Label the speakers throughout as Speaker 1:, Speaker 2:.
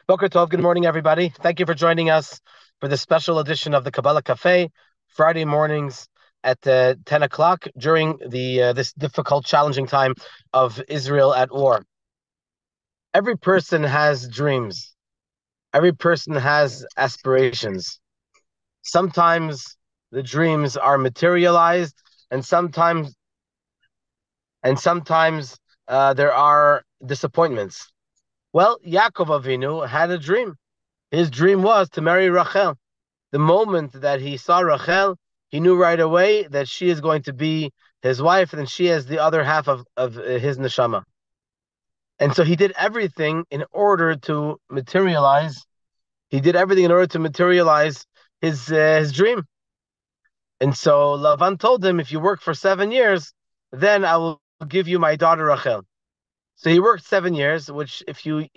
Speaker 1: Boker Tov, good morning, everybody. Thank you for joining us for this special edition of the Kabbalah Cafe, Friday mornings at 10 o'clock during this difficult, challenging time of Israel at war. Every person has dreams. Every person has aspirations. Sometimes the dreams are materialized, and sometimes there are disappointments. Well, Yaakov Avinu had a dream. His dream was to marry Rachel. The moment that he saw Rachel, he knew right away that she is going to be his wife, and she is the other half of his neshama. And so he did everything in order to materialize. He did everything in order to materialize his dream. And so Lavan told him, if you work for 7 years, then I will give you my daughter Rachel. So he worked 7 years, which if you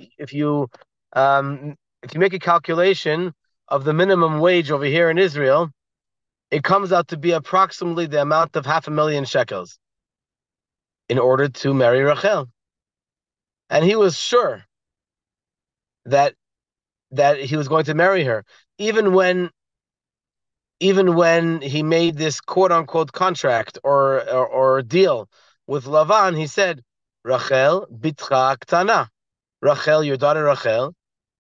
Speaker 1: make a calculation of the minimum wage over here in Israel, it comes out to be approximately the amount of 500,000 shekels in order to marry Rachel. And he was sure that he was going to marry her, even when he made this quote unquote contract or deal with Lavan. He said, Rachel bitcha ktana, Rachel, your daughter Rachel,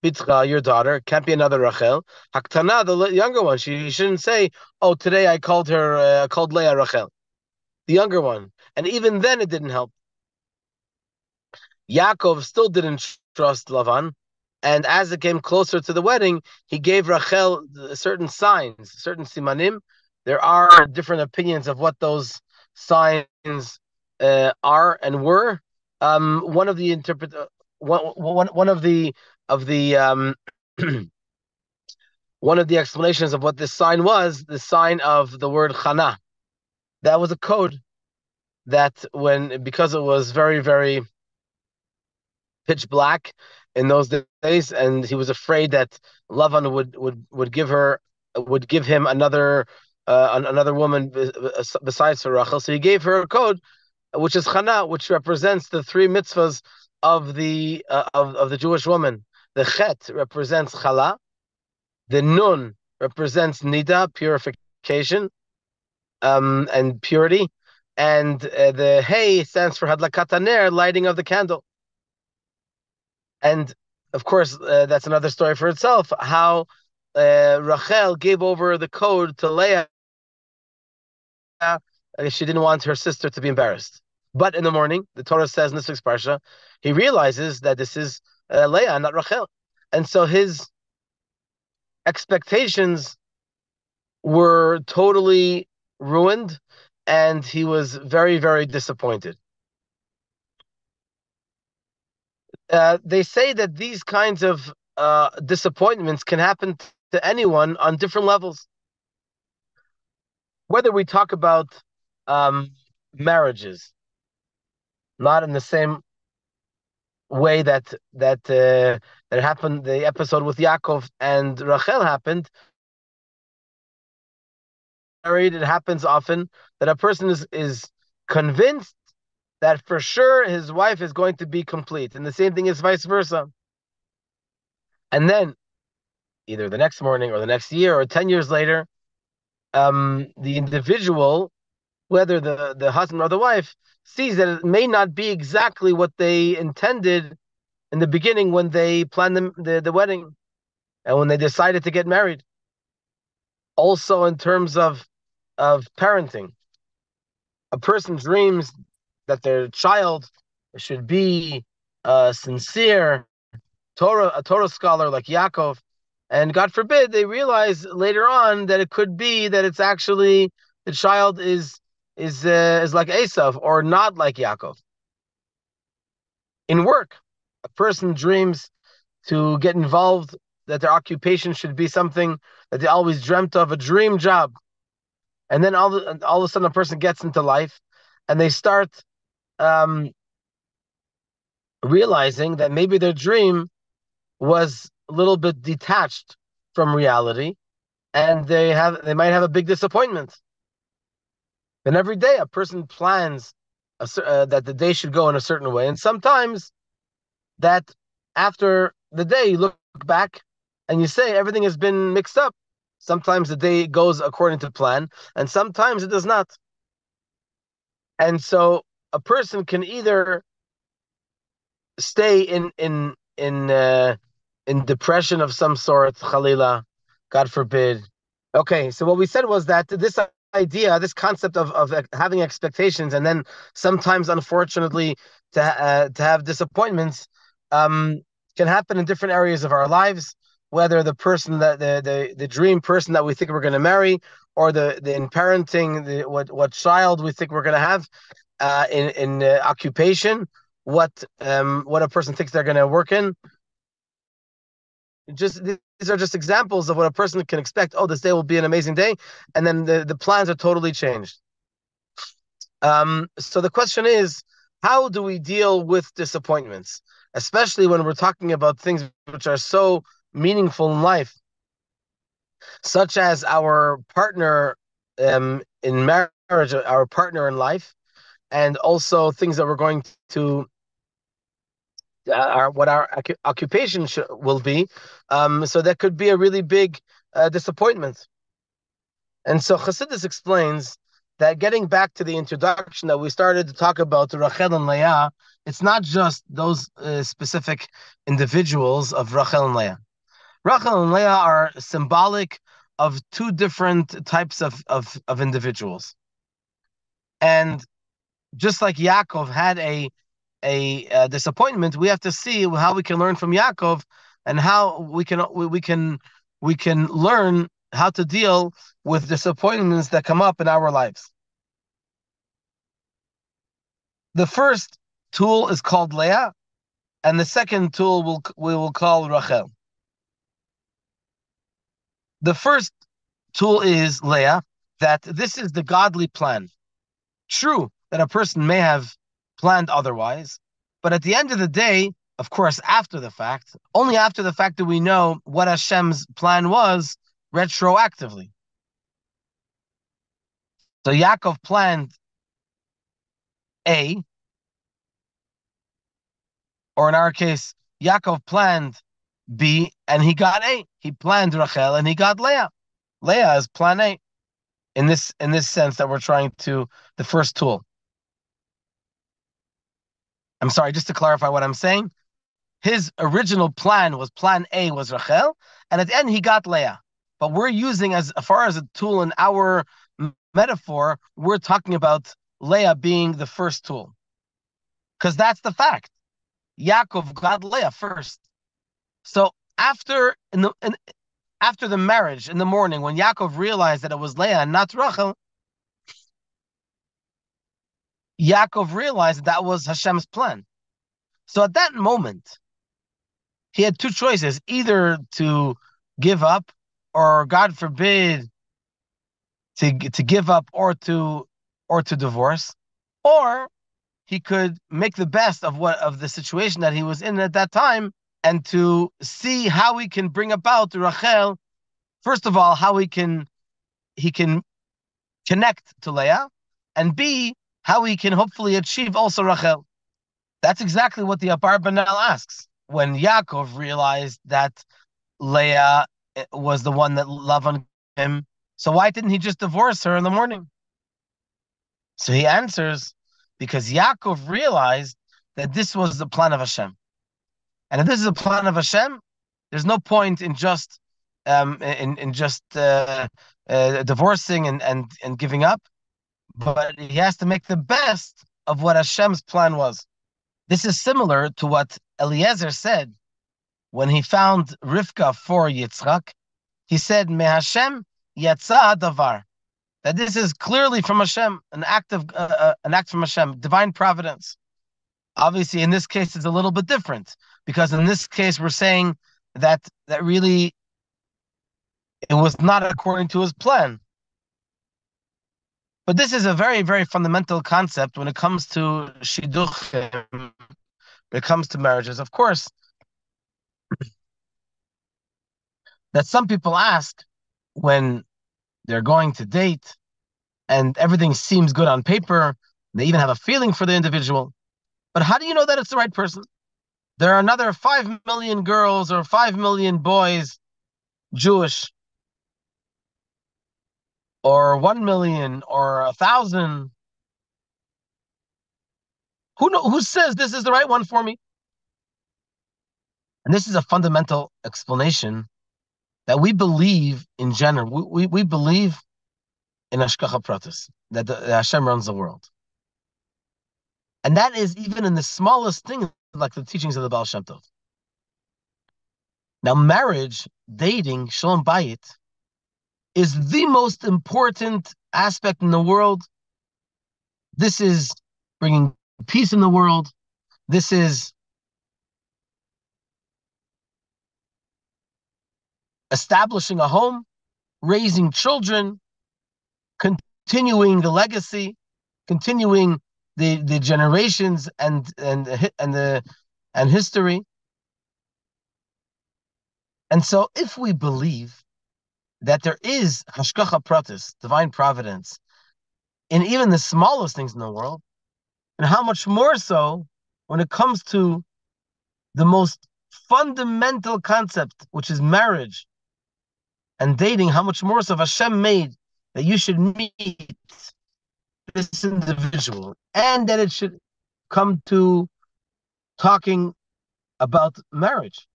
Speaker 1: bitcha, your daughter, can't be another Rachel. Haktana, the younger one. She shouldn't say, oh, today I called Leah Rachel, the younger one. And even then it didn't help. Yaakov still didn't trust Lavan. And as it came closer to the wedding, he gave Rachel certain signs, certain simanim. There are different opinions of what those signs are and were. One of the one of the explanations of what this sign was, the sign of the word Chana. That was a code that because it was very, very pitch black in those days, and he was afraid that Lavan would give him another woman besides Rachel. So he gave her a code, which is Chana, which represents the 3 mitzvahs of the Jewish woman. The Chet represents Chala, the Nun represents Nida, purification, and purity, and the Hey stands for Hadlakat Haner, lighting of the candle. And of course, that's another story for itself, how Rachel gave over the code to Leah. She didn't want her sister to be embarrassed. But in the morning, the Torah says in this week's Parsha, he realizes that this is Leah, not Rachel. And so his expectations were totally ruined, and he was very, very disappointed. They say that these kinds of disappointments can happen to anyone on different levels. Whether we talk about marriages, not in the same way that happened, the episode with Yaakov and Rachel happened. It happens often that a person is convinced that for sure his wife is going to be complete, and the same thing is vice versa. And then, either the next morning or the next year or 10 years later, the individual, whether the husband or the wife, sees that it may not be exactly what they intended in the beginning when they planned the wedding and when they decided to get married. Also, in terms of parenting, a person dreams that their child should be sincere, a Torah scholar like Yaakov, and God forbid they realize later on that it could be that it's actually the child is like Esav or not like Yaakov. In work, a person dreams to get involved, that their occupation should be something that they always dreamt of, a dream job. And then all of a sudden a person gets into life and they start realizing that maybe their dream was a little bit detached from reality, and they might have a big disappointment. Then every day a person plans that the day should go in a certain way, and sometimes that after the day you look back and you say everything has been mixed up. Sometimes the day goes according to plan, and sometimes it does not. And so a person can either stay in depression of some sort, chalila, God forbid. Okay, so what we said was that this idea, this concept of having expectations, and then sometimes, unfortunately, to have disappointments, can happen in different areas of our lives. Whether the person that the dream person that we think we're going to marry, or the in parenting, what child we think we're going to have, in occupation, what a person thinks they're going to work in. Just these are just examples of what a person can expect. Oh, this day will be an amazing day, and then the plans are totally changed. So the question is, how do we deal with disappointments, especially when we're talking about things which are so meaningful in life, such as our partner in marriage, our partner in life, and also things that we're going to what our occupation will be. So that could be a really big disappointment. And so Chassidus explains that, getting back to the introduction that we started to talk about, Rachel and Leah, it's not just those specific individuals of Rachel and Leah. Rachel and Leah are symbolic of two different types of individuals. And just like Yaakov had a disappointment, we have to see how we can learn from Yaakov, and how we can learn how to deal with disappointments that come up in our lives. The first tool is called Leah, and the second tool we will call Rachel. The first tool is Leah, that this is the godly plan. True that a person may have planned otherwise, but at the end of the day, of course, after the fact, only after the fact do we know what Hashem's plan was retroactively. So Yaakov planned A, or in our case, Yaakov planned B, and he got A. He planned Rachel, and he got Leah. Leah is plan A in this sense that we're trying to, the first tool. I'm sorry, just to clarify what I'm saying. His original plan was, plan A was Rachel, and at the end he got Leah. But we're using, as far as a tool in our metaphor, we're talking about Leah being the first tool, because that's the fact. Yaakov got Leah first. So after the marriage in the morning, when Yaakov realized that it was Leah and not Rachel, Yaakov realized that was Hashem's plan. So at that moment, he had two choices: either to give up, or God forbid, to give up, or to divorce, or he could make the best of the situation that he was in at that time, and to see how he can bring about Rachel. First of all, how he can connect to Leah, and B, how he can hopefully achieve also Rachel. That's exactly what the Abarbanel asks. When Yaakov realized that Leah was the one that loved him, so why didn't he just divorce her in the morning? So he answers, because Yaakov realized that this was the plan of Hashem. And if this is a plan of Hashem, there's no point in just divorcing and giving up, but he has to make the best of what Hashem's plan was. This is similar to what Eliezer said when he found Rivka for Yitzchak. He said, "Me Hashem yatsa davar," that this is clearly from Hashem, an act from Hashem, divine providence. Obviously, in this case, it's a little bit different, because in this case, we're saying that really it was not according to his plan. But this is a very, very fundamental concept when it comes to shidduchim, when it comes to marriages. Of course, that some people ask when they're going to date and everything seems good on paper, they even have a feeling for the individual, but how do you know that it's the right person? there are another 5 million girls or 5 million boys Jewish, or 1 million or 1,000. Who says this is the right one for me? And this is a fundamental explanation that we believe in general. We believe in Hashgacha Pratis, that Hashem runs the world. And that is even in the smallest thing, like the teachings of the Baal Shem Tov. Now, marriage, dating, Shalom Bayit, is the most important aspect in the world. This is bringing peace in the world. This is establishing a home, raising children, continuing the legacy, continuing the generations and history. And so, if we believe that there is hashgacha pratis, divine providence, in even the smallest things in the world, and how much more so when it comes to the most fundamental concept, which is marriage and dating, how much more so Hashem made that you should meet this individual, and that it should come to talking about marriage.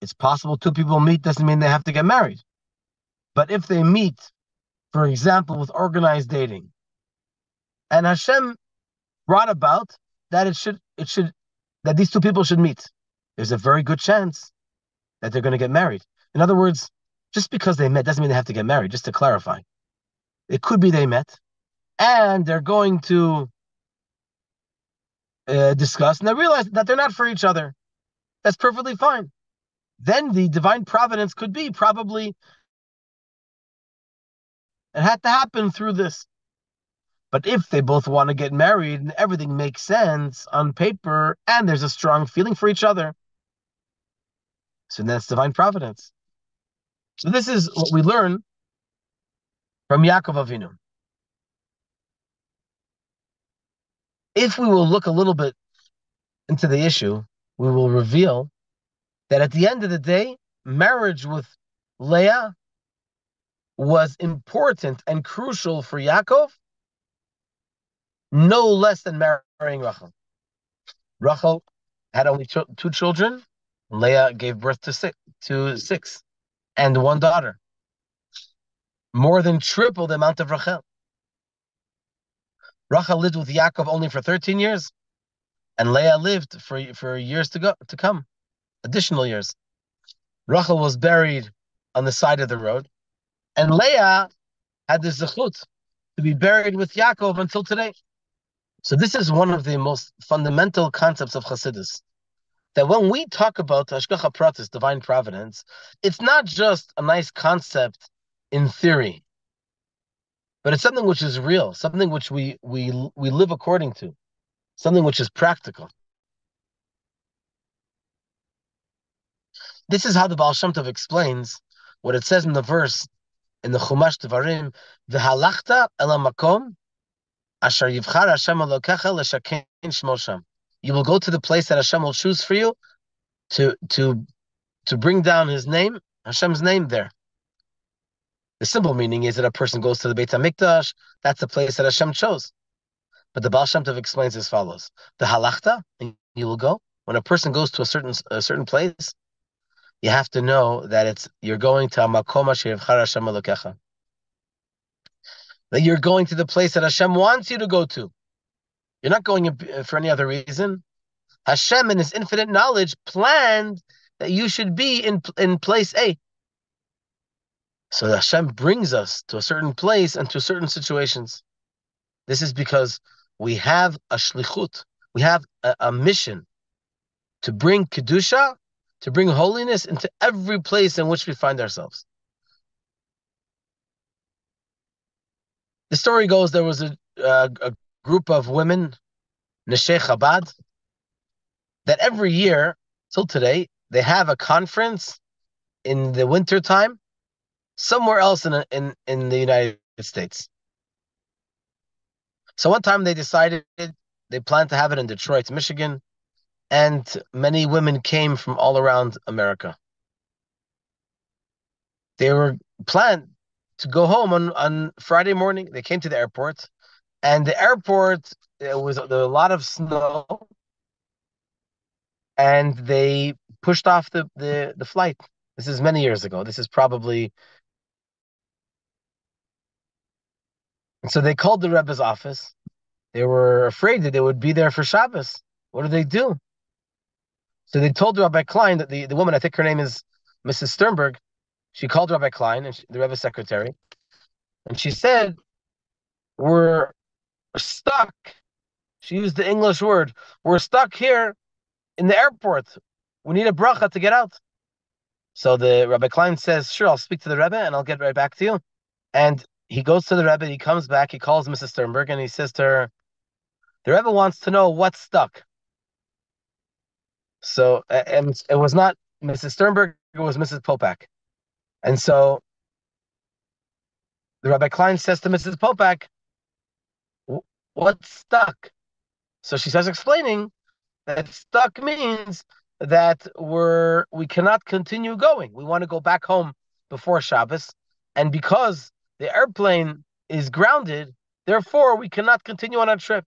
Speaker 1: It's possible two people meet, doesn't mean they have to get married. But if they meet, for example, with organized dating, and Hashem brought about that that these two people should meet, there's a very good chance that they're going to get married. In other words, just because they met doesn't mean they have to get married, just to clarify. It could be they met, and they're going to discuss, and they realize that they're not for each other. That's perfectly fine. Then the divine providence could be probably it had to happen through this. But if they both want to get married and everything makes sense on paper and there's a strong feeling for each other, so that's divine providence. So this is what we learn from Yaakov Avinu. If we will look a little bit into the issue, we will reveal that at the end of the day, marriage with Leah was important and crucial for Yaakov, no less than marrying Rachel. Rachel had only two children. Leah gave birth to six, and one daughter. More than triple the amount of Rachel. Rachel lived with Yaakov only for 13 years, and Leah lived for years to come, additional years. Rachel was buried on the side of the road, and Leah had the zechut to be buried with Yaakov until today. So this is one of the most fundamental concepts of Chassidus, that when we talk about Hashgacha Pratis, divine providence, it's not just a nice concept in theory, but it's something which is real, something which we live according to, something which is practical. This is how the Baal Shem Tov explains what it says in the verse in the Chumash Devarim, "V'halachta el hamakom asher yivchar Hashem Elokecha l'shaken shmo sham." You will go to the place that Hashem will choose for you to bring down His name, Hashem's name there. The simple meaning is that a person goes to the Beit HaMikdash, that's the place that Hashem chose. But the Baal Shem Tov explains as follows: the halachta, and you will go. When a person goes to a certain place, you have to know that you're going to Makom Asher Yivchar Hashem Elokecha. That you're going to the place that Hashem wants you to go to. You're not going for any other reason. Hashem, in His infinite knowledge, planned that you should be in place A. So Hashem brings us to a certain place and to certain situations. This is because we have a shlichut, we have a mission to bring kedusha, to bring holiness into every place in which we find ourselves. The story goes there was a group of women, Neshei Chabad, that every year, till today, they have a conference in the winter time somewhere else in the United States. So one time they decided they planned to have it in Detroit, Michigan. and many women came from all around America. They were planned to go home on Friday morning. They came to the airport, and the airport, there was a lot of snow, and they pushed off the flight. This is many years ago. This is probably. And so they called the Rebbe's office. They were afraid that they would be there for Shabbos. What do they do? So they told Rabbi Klein, that the woman, I think her name is Mrs. Sternberg, she called Rabbi Klein, and the Rebbe's secretary, and she said, "We're stuck." She used the English word. "We're stuck here in the airport. We need a bracha to get out." So the Rabbi Klein says, "Sure, I'll speak to the Rebbe and I'll get right back to you." And he goes to the Rebbe, he comes back, he calls Mrs. Sternberg, and he says to her, "The Rebbe wants to know what's stuck." So, and it was not Mrs. Sternberg, it was Mrs. Popak. And so the Rabbi Klein says to Mrs. Popak, "What's stuck?" So she starts explaining that stuck means that we cannot continue going. We want to go back home before Shabbos, and because the airplane is grounded, therefore we cannot continue on our trip.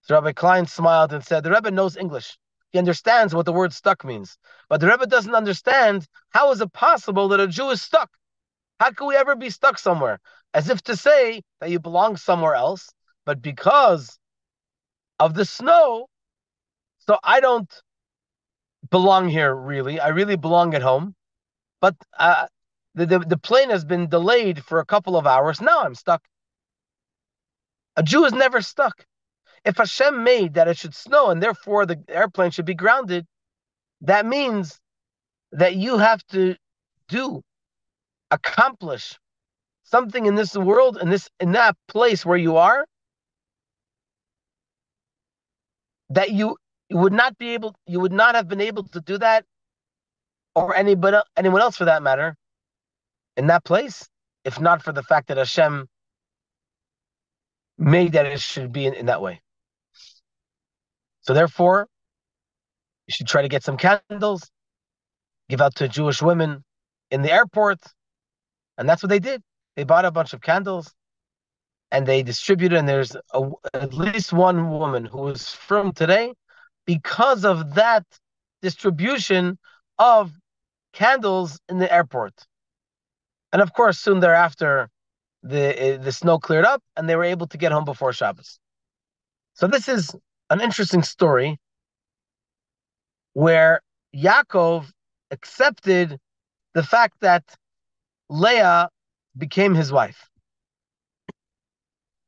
Speaker 1: So Rabbi Klein smiled and said, "The Rebbe knows English. He understands what the word stuck means. But the Rebbe doesn't understand how is it possible that a Jew is stuck? How can we ever be stuck somewhere?" As if to say that you belong somewhere else, but because of the snow, so I don't belong here really. I really belong at home. But the plane has been delayed for a couple of hours. Now I'm stuck. A Jew is never stuck. If Hashem made that it should snow and therefore the airplane should be grounded, that means that you have to accomplish something in this world, in that place where you are, that you would not have been able to do that, or anyone else for that matter, in that place, if not for the fact that Hashem made that it should be in that way. So therefore, you should try to get some candles, give out to Jewish women in the airport, and that's what they did. They bought a bunch of candles, and they distributed, and there's at least one woman who is from today because of that distribution of candles in the airport. And of course, soon thereafter, the snow cleared up, and they were able to get home before Shabbos. So this is an interesting story where Yaakov accepted the fact that Leah became his wife.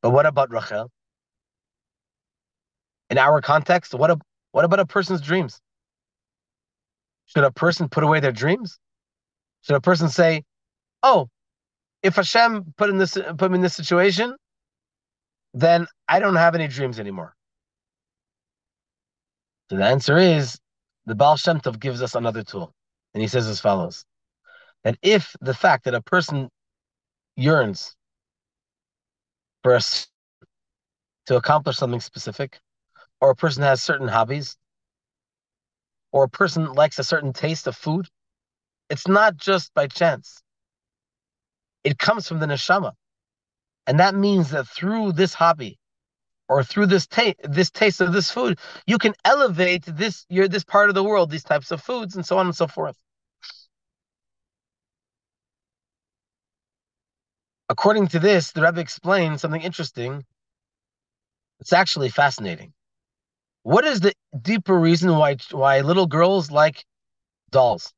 Speaker 1: But what about Rachel? In our context, what about a person's dreams? Should a person put away their dreams? Should a person say, "Oh, if Hashem put me in this situation, then I don't have any dreams anymore"? So the answer is, the Baal Shem Tov gives us another tool. And he says as follows, that if the fact that a person yearns for us to accomplish something specific, or a person has certain hobbies, or a person likes a certain taste of food, it's not just by chance. It comes from the neshama. And that means that through this hobby, or through this taste of this food, you can elevate this part of the world, these types of foods, and so on and so forth. According to this, the Rebbe explains something interesting. It's actually fascinating. What is the deeper reason why little girls like dolls?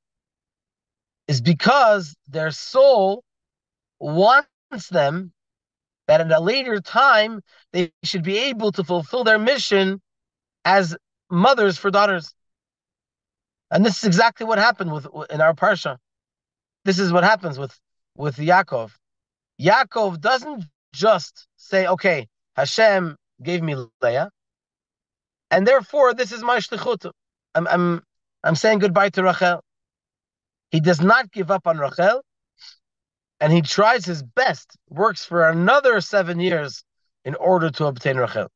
Speaker 1: Is because their soul wants them that at a later time they should be able to fulfill their mission as mothers for daughters. And this is exactly what happened in our parsha. This is what happens with Yaakov. Yaakov doesn't just say, "Okay, Hashem gave me Leah, and therefore this is my shlichut. I'm saying goodbye to Rachel." He does not give up on Rachel, and he tries his best, works for another 7 years in order to obtain Rachel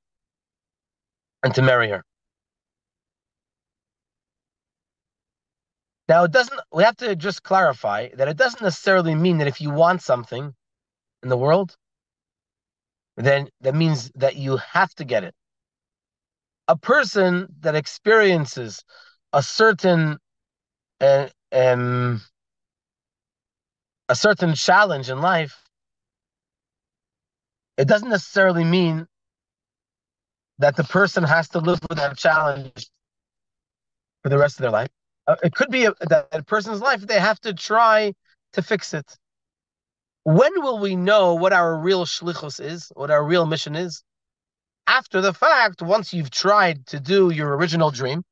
Speaker 1: and to marry her. Now, we have to just clarify that it doesn't necessarily mean that if you want something in the world, then that means that you have to get it. A person that experiences a certain uh, um, a certain challenge in life, it doesn't necessarily mean that the person has to live with that challenge for the rest of their life. It could be that a person's life, they have to try to fix it. When will we know what our real shlichus is, what our real mission is? After the fact, once you've tried to do your original dream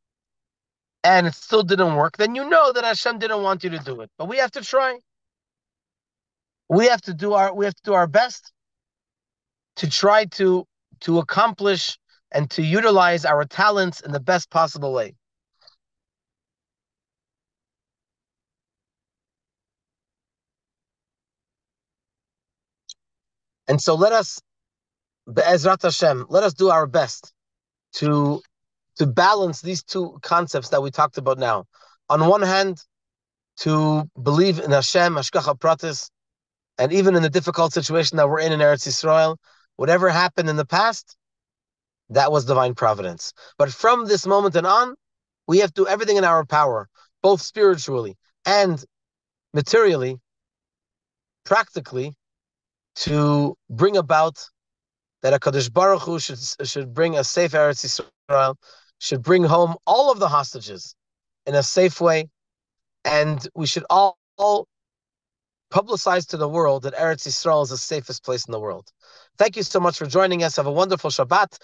Speaker 1: and it still didn't work, then you know that Hashem didn't want you to do it. But we have to try. We have to do our best to try to accomplish and to utilize our talents in the best possible way. And so let us, Be'ezrat Hashem, let us do our best to balance these two concepts that we talked about now. On one hand, to believe in Hashem, Hashgacha Pratis, and even in the difficult situation that we're in Eretz Yisroel, whatever happened in the past, that was divine providence. But from this moment and on, we have to do everything in our power, both spiritually and materially, practically, to bring about that HaKadosh Baruch Hu should bring a safe Eretz Yisrael, should bring home all of the hostages in a safe way, and we should all publicize to the world that Eretz Yisrael is the safest place in the world. Thank you so much for joining us. Have a wonderful Shabbat.